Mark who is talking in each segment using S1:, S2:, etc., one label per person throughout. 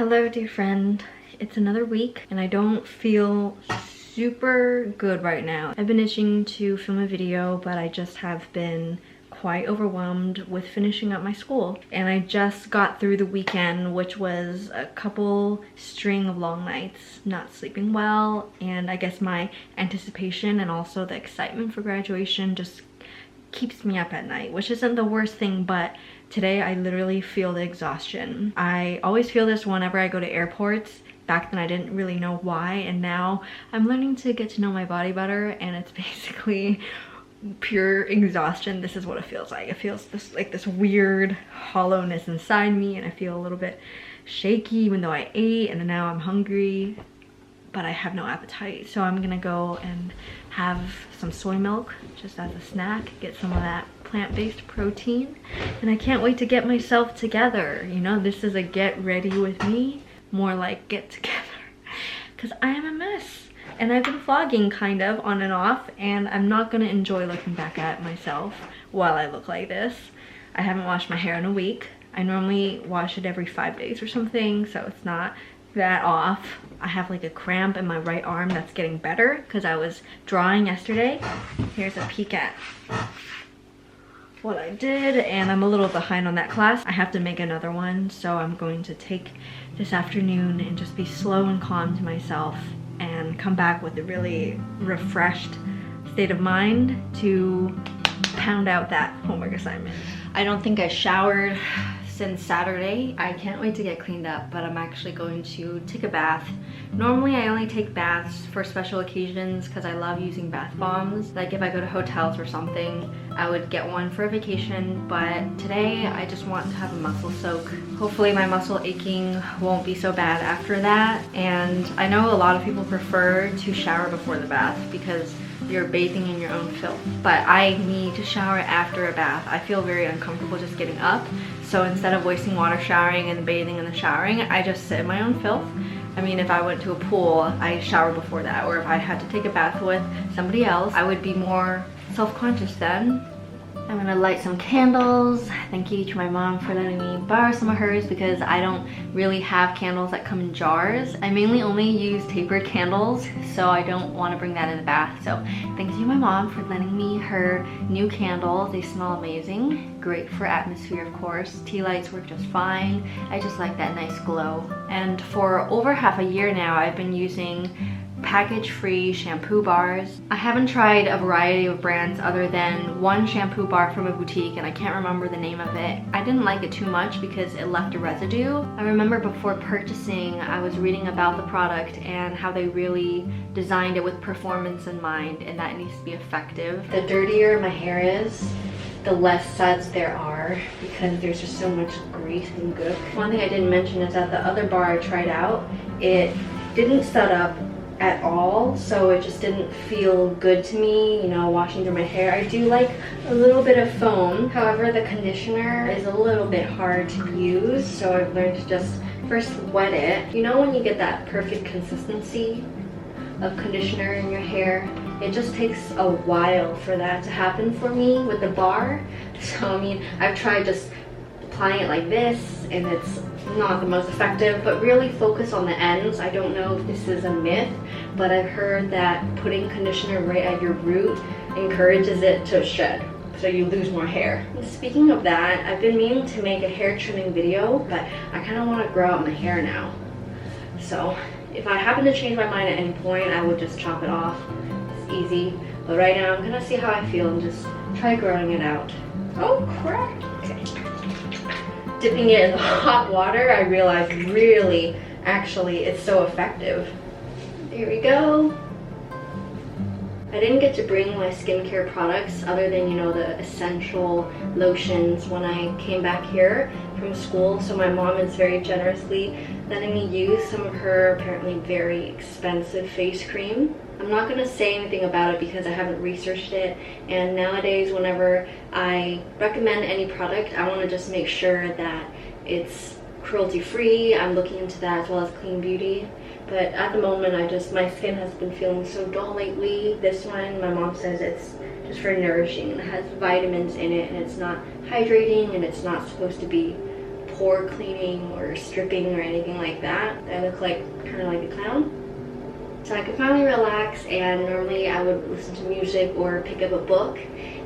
S1: Hello, dear friend. It's another week and I don't feel super good right now. I've been itching to film a video, but I just have been quite overwhelmed with finishing up my school. And I just got through the weekend, which was a couple string of long nights, not sleeping well, and I guess my anticipation and also the excitement for graduation just keeps me up at night, which isn't the worst thing, but today I literally feel the exhaustion. I always feel this whenever I go to airports. Back then I didn't really know why, and now I'm learning to get to know my body better, and it's basically pure exhaustion. This is what it feels like. It feels like this weird hollowness inside me, and I feel a little bit shaky even though I ate, and now I'm hungry but I have no appetite. So I'm gonna go and have some soy milk just as a snack, get some of that plant-based protein, and I can't wait to get myself together. You know, this is a get ready with me, more like get together, because I am a mess. And I've been vlogging kind of on and off, and I'm not gonna enjoy looking back at myself while I look like this. I haven't washed my hair in a week. I normally wash it every 5 days or something, so it's not that off. I have like a cramp in my right arm that's getting better because I was drawing yesterday. Here's a peek at what I did, and I'm a little behind on that class. I have to make another one, so I'm going to take this afternoon and just be slow and calm to myself and come back with a really refreshed state of mind to pound out that homework assignment. I don't think I showered since Saturday. I can't wait to get cleaned up, but I'm actually going to take a bath. Normally I only take baths for special occasions because I love using bath bombs. Like if I go to hotels or something, I would get one for a vacation, but today I just want to have a muscle soak. Hopefully my muscle aching won't be so bad after that. And I know a lot of people prefer to shower before the bath because you're bathing in your own filth, but I need to shower after a bath. I feel very uncomfortable just getting up, so instead of wasting water showering and bathing and then showering, I just sit in my own filth. I mean, if I went to a pool, I shower before that, or if I had to take a bath with somebody else, I would be more self-conscious then. I'm gonna light some candles. Thank you to my mom for letting me borrow some of hers because I don't really have candles that come in jars. I mainly only use tapered candles, so I don't want to bring that in the bath. So thank you to my mom for lending me her new candles. They smell amazing. Great for atmosphere, of course. Tea lights work just fine. I just like that nice glow. And for over half a year now, I've been using package-free shampoo bars. I haven't tried a variety of brands other than one shampoo bar from a boutique, and I can't remember the name of it. I didn't like it too much because it left a residue. I remember before purchasing, I was reading about the product and how they really designed it with performance in mind, and that it needs to be effective. The dirtier my hair is, the less suds there are because there's just so much grease and gook. One thing I didn't mention is that the other bar I tried out, it didn't sud up at all, so it just didn't feel good to me, you know, washing through my hair. I do like a little bit of foam. However, the conditioner is a little bit hard to use, so I've learned to just first wet it. You know when you get that perfect consistency of conditioner in your hair? It just takes a while for that to happen for me with the bar. So I mean, I've tried just applying it like this, and it's not the most effective, but really focus on the ends. I don't know if this is a myth, but I've heard that putting conditioner right at your root encourages it to shed, so you lose more hair. Speaking of that, I've been meaning to make a hair trimming video, but I kind of want to grow out my hair now. So if I happen to change my mind at any point, I would just chop it off. It's easy, but right now I'm gonna see how I feel and just try growing it out. Oh crap! Okay. Dipping it in the hot water, I realized really, actually, it's so effective. There we go. I didn't get to bring my skincare products other than, you know, the essential lotions when I came back here from school, so my mom is very generously letting me use some of her apparently very expensive face cream. I'm not going to say anything about it because I haven't researched it, and nowadays whenever I recommend any product, I want to just make sure that it's cruelty-free. I'm looking into that as well as clean beauty. But at the moment, my skin has been feeling so dull lately. This one, my mom says it's just for nourishing, and it has vitamins in it, and it's not hydrating, and it's not supposed to be pore cleaning or stripping or anything like that. I look like kind of like a clown. So I could finally relax, and normally I would listen to music or pick up a book.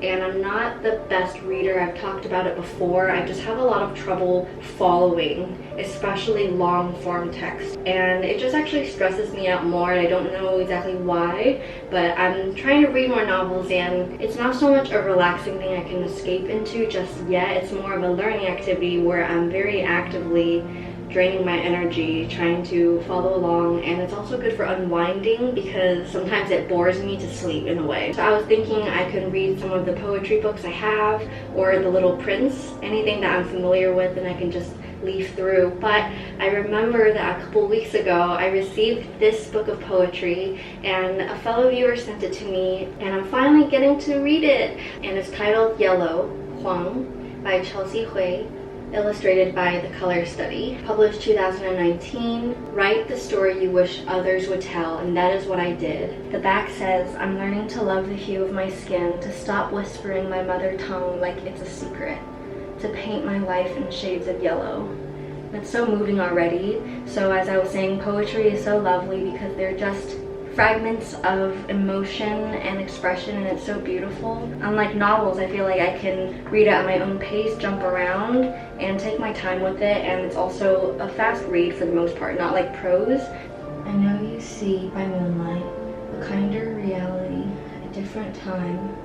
S1: And I'm not the best reader. I've talked about it before. I just have a lot of trouble following, especially long form text. And it just actually stresses me out more, and I don't know exactly why, but I'm trying to read more novels, and it's not so much a relaxing thing I can escape into just yet. It's more of a learning activity where I'm very actively draining my energy, trying to follow along, and it's also good for unwinding because sometimes it bores me to sleep in a way. So I was thinking I could read some of the poetry books I have, or The Little Prince, anything that I'm familiar with, and I can just leaf through. But I remember that a couple weeks ago I received this book of poetry, and a fellow viewer sent it to me, and I'm finally getting to read it. And it's titled Yellow, Huang, by Chelsea Hui, illustrated by The Color Study, published 2019. Write the story you wish others would tell, and that is what I did. The back says, I'm learning to love the hue of my skin, to stop whispering my mother tongue like it's a secret, to paint my life in shades of yellow. It's so moving already. So as I was saying, poetry is so lovely because they're just fragments of emotion and expression, and it's so beautiful. Unlike novels, I feel like I can read it at my own pace, jump around, and take my time with it, and it's also a fast read for the most part, not like prose. I know you see by moonlight a kinder reality, a different time,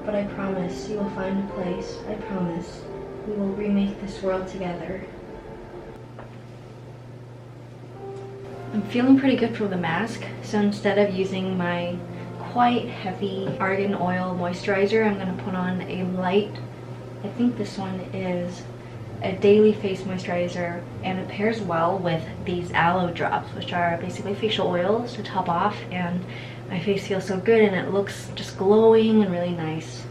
S1: but I promise you will find a place. I promise we will remake this world together. I'm feeling pretty good for the mask, so instead of using my quite heavy argan oil moisturizer, I'm going to put on a light, I think this one is a daily face moisturizer, and it pairs well with these aloe drops, which are basically facial oils to top off, and my face feels so good and it looks just glowing and really nice.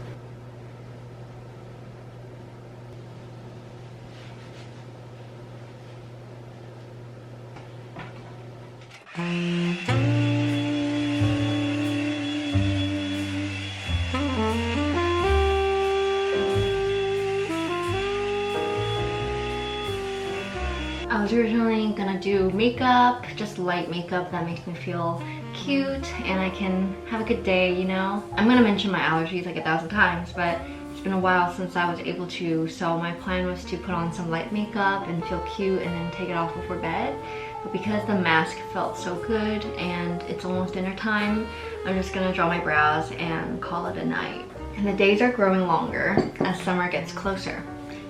S1: I was originally gonna do makeup, just light makeup that makes me feel cute and I can have a good day, you know? I'm gonna mention my allergies like 1,000 times, but it's been a while since I was able to, so my plan was to put on some light makeup and feel cute and then take it off before bed. But because the mask felt so good and it's almost dinner time, I'm just gonna draw my brows and call it a night. And the days are growing longer as summer gets closer.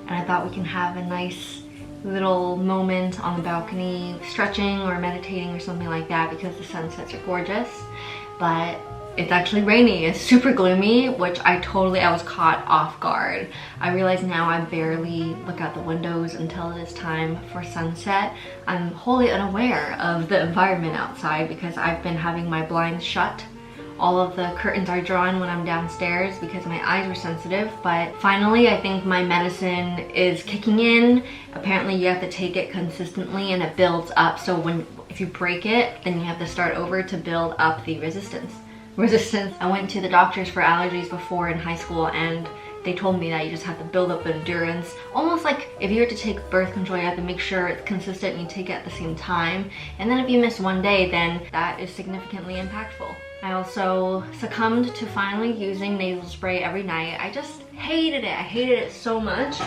S1: And I thought we can have a nice little moment on the balcony, stretching or meditating or something like that, because the sunsets are gorgeous. But it's actually rainy. It's super gloomy, which I was caught off guard. I realize now I barely look out the windows until it is time for sunset. I'm wholly unaware of the environment outside because I've been having my blinds shut. All of the curtains are drawn when I'm downstairs because my eyes were sensitive, but finally I think my medicine is kicking in. Apparently you have to take it consistently and it builds up, so if you break it, then you have to start over to build up the resistance. I went to the doctors for allergies before in high school, and they told me that you just have to build up endurance. Almost like if you were to take birth control, you have to make sure it's consistent and you take it at the same time. And then if you miss one day, then that is significantly impactful. I also succumbed to finally using nasal spray every night. I just hated it. I hated it so much.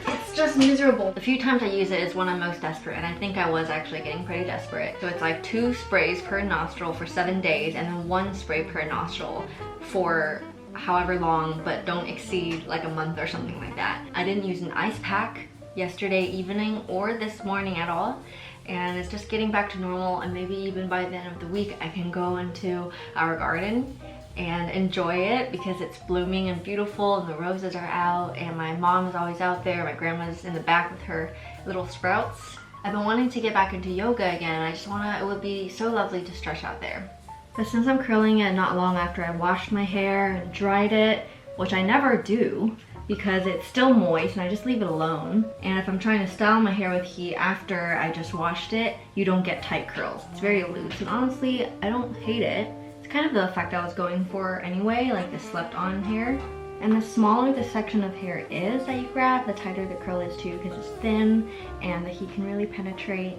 S1: It's just miserable. The few times I use it is when I'm most desperate, and I think I was actually getting pretty desperate. So it's like 2 sprays per nostril for 7 days, and then 1 spray per nostril for however long, but don't exceed like a month or something like that. I didn't use an ice pack yesterday evening or this morning at all, and it's just getting back to normal, and maybe even by the end of the week I can go into our garden and enjoy it because it's blooming and beautiful and the roses are out and my mom is always out there. My grandma's in the back with her little sprouts. I've been wanting to get back into yoga again. It would be so lovely to stretch out there. But since I'm curling it not long after I washed my hair and dried it, which I never do because it's still moist and I just leave it alone. And if I'm trying to style my hair with heat after I just washed it, you don't get tight curls. It's very loose, and honestly, I don't hate it. It's kind of the effect I was going for anyway, like the slept on hair. And the smaller the section of hair is that you grab, the tighter the curl is too, because it's thin and the heat can really penetrate.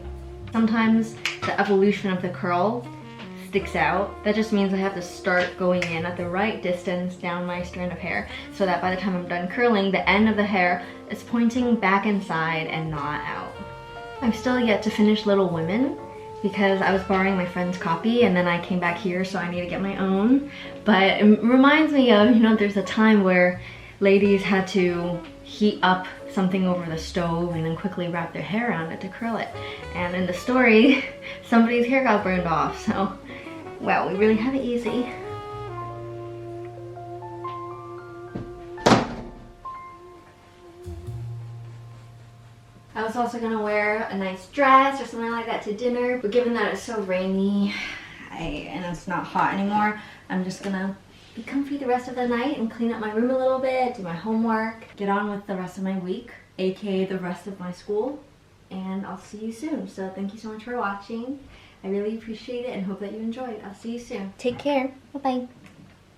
S1: Sometimes the evolution of the curl sticks out. That just means I have to start going in at the right distance down my strand of hair so that by the time I'm done curling, the end of the hair is pointing back inside and not out. I'm still yet to finish Little Women because I was borrowing my friend's copy and then I came back here, so I need to get my own. But it reminds me of, you know, there's a time where ladies had to heat up something over the stove and then quickly wrap their hair around it to curl it. And in the story, somebody's hair got burned off, so wow, we really have it easy. I was also gonna wear a nice dress or something like that to dinner, but given that it's so rainy and it's not hot anymore, I'm just gonna be comfy the rest of the night and clean up my room a little bit, do my homework, get on with the rest of my week, aka the rest of my school, and I'll see you soon. So thank you so much for watching. I really appreciate it and hope that you enjoyed. I'll see you soon. Take care. Bye-bye.